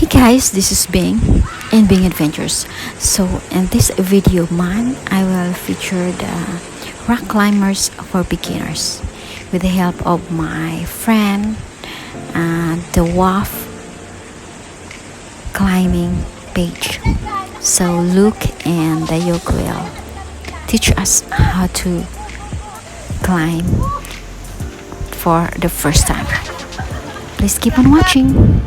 guys, this is Beng and BengAdventures. So in this video man, I will feature the rock climbers for beginners with the help of my friend the waft climbing page. So Luke and Da YoK will teach us how to climb for the first time. Please keep on watching.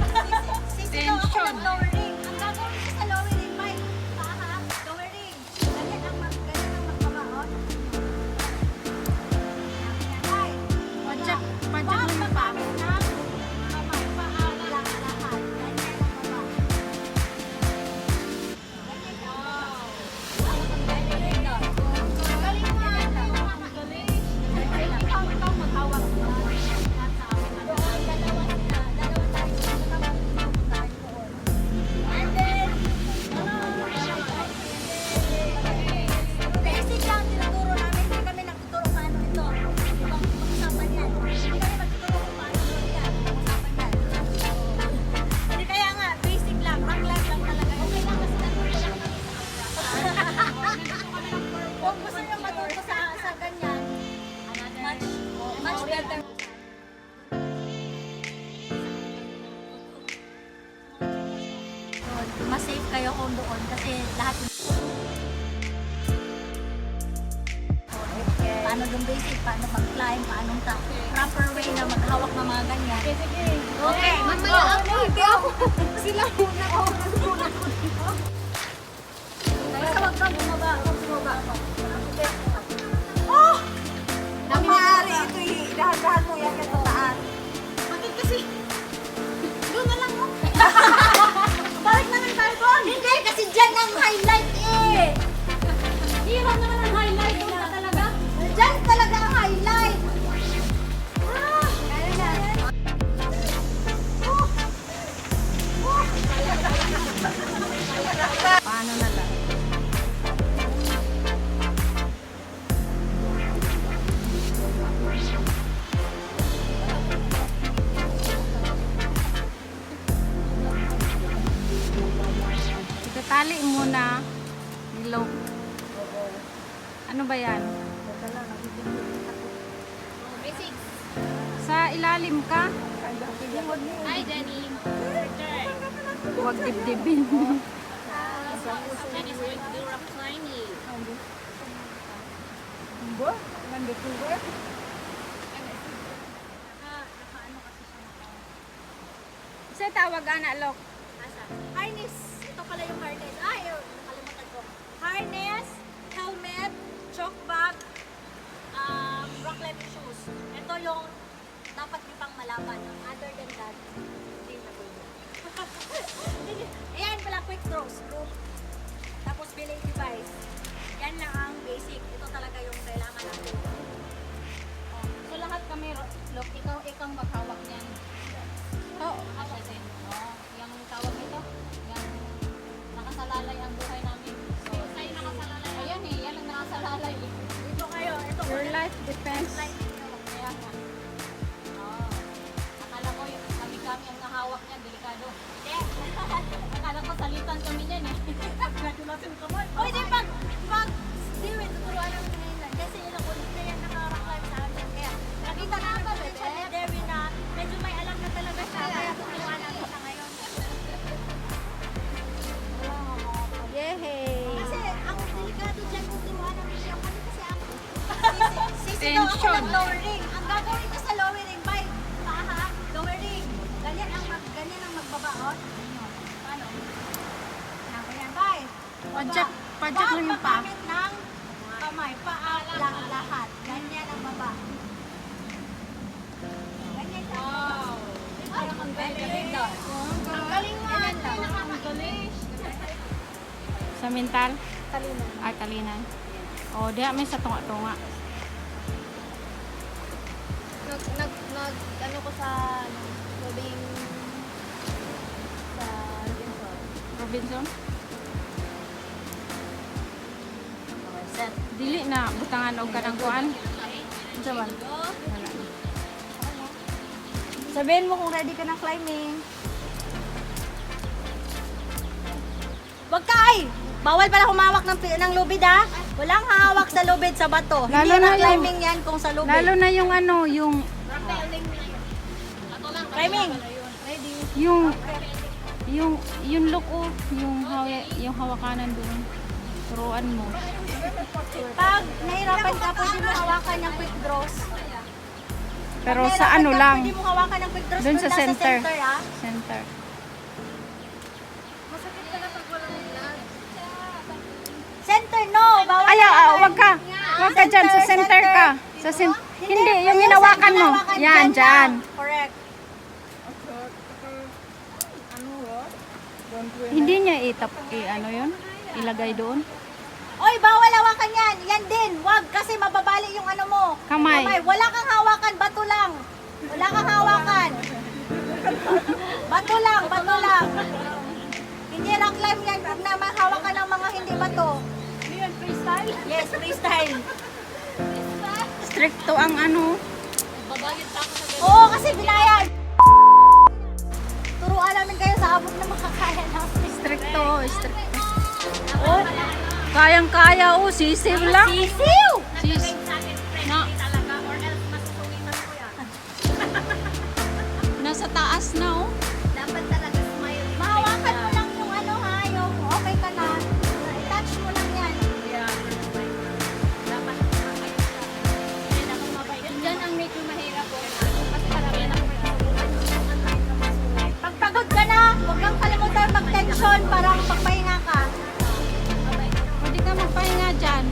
Mas safe kayo kung doon kasi lahat paano yung basic, paano mag-climb, paano proper way na maghawak ng mga ganyan. Okay, mamaya ako, hindi ako. Sila muna ako. Basta wag ka bumaba, Oh! Nangyari ito dahan-dahan mo yan sa taas. Bakit kasi? Doon na lang mo. Balik naman tayo doon. Hindi, kasi dyan ang highlight eh. Hirap naman ang highlight. Doon na talaga. Dyan talaga ang highlight. Kaya na. Paano na lang? Tali muna. Nilog. Ano ba yan? Basic. Sa ilalim ka? Hi, Danny. Huwag dibdibin. That is going to do rock climbing. Sa tawag anak lok. Harness. Ito pala yung harness. Ay, nakalimutan ko. Harness, helmet, chalk bag, rock climbing shoes. Ito yung dapat nyo pang malaman. Other than that, hindi na po yun. Ayan pala, quick throws. Group. Tapos belay device. Yan lang ang basic. Ito talaga yung kailangan natin. So lahat kami lok, ikaw maghawak niyan. Oo. Yung tawag nito, yung nakasalalay ang buhay namin. So, Sa'yo nakasalalay. ayan eh, yan ang nakasalalay. Ito kayo. Ito Your life depends. Light ninyo. Kaya nga. Akala ko yung kami ang nahawak niyan, delikado. Akala ko salitan kami niyan eh. O hindi pag Stewie, tuturuan lang ngayon lang. Kasi yun ako, hindi na yan nakaraklive sa amin. Kaya nakita namin din siya ni Derwin na medyo may alam na talaga siya. Kaya tuturuan namin siya ngayon. Yehey! Kasi ang delikado dyan kung turuan namin siya. Kasi ang sisi daw ako Tension. ng lowering. Ang gagawin ko sa lowering, by paha, lowering. Ganyan ang magbabaot. Paano? Yan, bye. Padyak lang yung pa. Paggamit ng kamay, paa lang lahat. Ganyan ang baba. Ganyan lang. Wow. Parang ang galing daw. Ang galing nga. Ang galing. Sa mental? Kalinan. Ay, kalinan. O, diya may sa tunga-tunga. Ano ko sa lobing sa Robinson? Dili na, butangan o kanang kuan. Sa man. Wala na. Sabihin mo kung ready ka ng climbing. Hoy! Bawal pala humawak ng lubid ha. Walang hawak sa lubid sa bato. Lalo Hindi na na climbing yan kung sa lubid. Lalo na yung ano, yung Climbing. yung look yung hawakanan doon. Turuan mo. Pag nahirapan ka, pwede mo hawakan yung quick draws. Pero Pag sa ano nahirapan ka, lang, Pwede mo hawakan ng quick draws doon doon sa lang center. ha. Center. Center, no! Bawal Ay, wag ka. Wag ka dyan, sa center ka. Hindi, yung hinawakan mo. Yan, dyan. Correct. Hindi niya ano yun? Ilagay doon. Oy, bawal hawakan yan. Yan din. Wag kasi mababali yung ano mo. Kamay. Wala kang hawakan, bato lang. Wala kang hawakan. Bato lang, bato lang. Hindi rock climb yan kung na mahawakan ng mga hindi bato. Yun, freestyle. Yes, freestyle. Stricto ang ano. Babayad pa ako sa ganun. Oo, kasi binayad. Turuan namin kayo sa abot na makakaya namin. Stricto. Oh, kayang-kaya. Oh, sisiw lang. Sisiw! Sis. Na, Talaga, or else masusungitan ko yan. nasa taas na, oh. Dapat talaga smile. Mahawakan mo lang yung ano ha, yung okay ka na. I-touch mo lang yan. Yeah, perfect. Dapat makakayos ka. Kaya ako mabait. Yan ang medyo mahirap po. Kasi karamihan ako Pag pagod ka na, huwag kang kalimutan mag-tension para magpahinga ka. Pwede ka magpahinga dyan.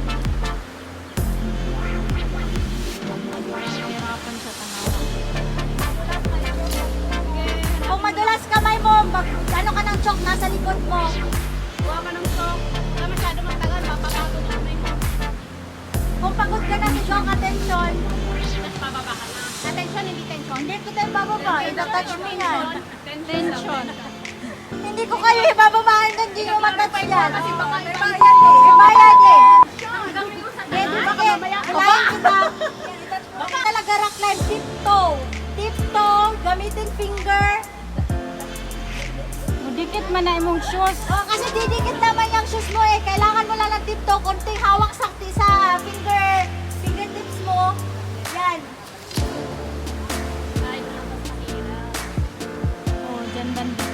Hirapan sa tanawa. Kung madulas kamay mo, ano ka ng chok nasa likod mo. Huwa ka ng shock. Wala masyado magtagal. Mapapagod na may Kung pagod ka na sa chok, attention. Tapos pababa ka na. Attention, hindi tension. Hindi kita ibababa, ita-touch mo yan. Tension. Hindi ko kayo ibababahan doon, hindi nyo matouch yan. Kasi baka may May bayad eh. hanggang minusan na. Hindi, bakit? Alayin kita. Baka talaga rock climb, tiptoe. Tiptoe, gamitin finger. Dikit man na imong shoes. Oh, kasi didikit naman yung shoes mo eh. Kailangan mo lang ng tiptoe, konting hawak sakti sa fingertips mo. Yan. Ay, dapat mahirap. Oh, dyan banda.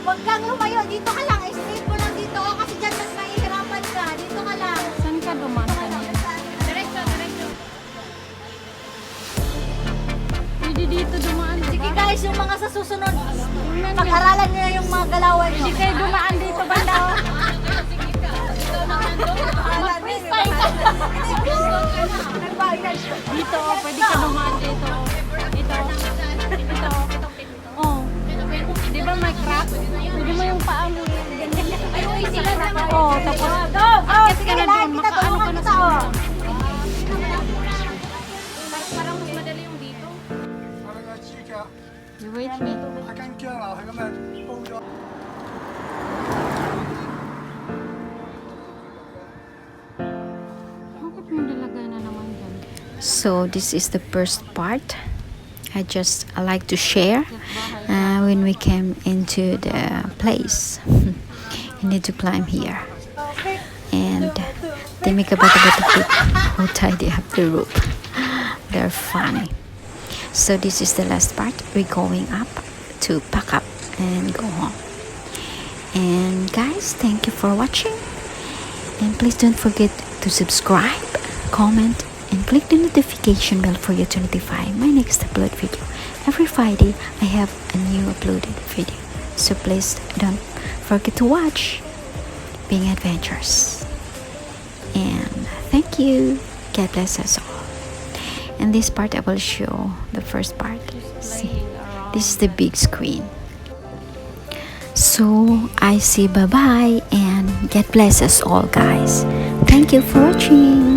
Huwag kang lumayo. Dito ka lang. Straight mo lang dito. Oh, kasi dyan mas mahihirapan ka. Dito ka lang. Saan ka dumaan kanina? Diretso, diretso. Pwede dito dumaan, Sige diba? guys, yung mga sa susunod, pag-aralan nyo yung mga galawan nyo. Hindi kayo dumaan dito banda, oh. Sige ka. Ikaw naman doon. Mag-freestyle ka. Dito, oh, pwede ka dumaan dito. Ito. Ito. Oh. Di ba may crack? Pwede mo yung paa mo yan. Ay, uy, sila naman. Oh, tapos Go! akit Sige, ka na lahat doon. kita Makaano ka tulungan na kita, sa oh. ulo. Parang mas madali yung dito. You wait me. Bakit mo nilagay na naman dyan? So this is the first part. I just like to share when we came into the place. You need to climb here, and they make a bata who tidy up the rope. They're funny. So this is the last part. We're going up to pack up and go home. And guys, thank you for watching, and please don't forget to subscribe, comment, and click the notification bell for you to notify my next upload video. Every Friday I have a new uploaded video, so please don't forget to watch BengAdventures. And thank you. God bless us all. And this part I will show the first part. See, this is the big screen. So I say bye bye and God bless us all, guys. Thank you for watching.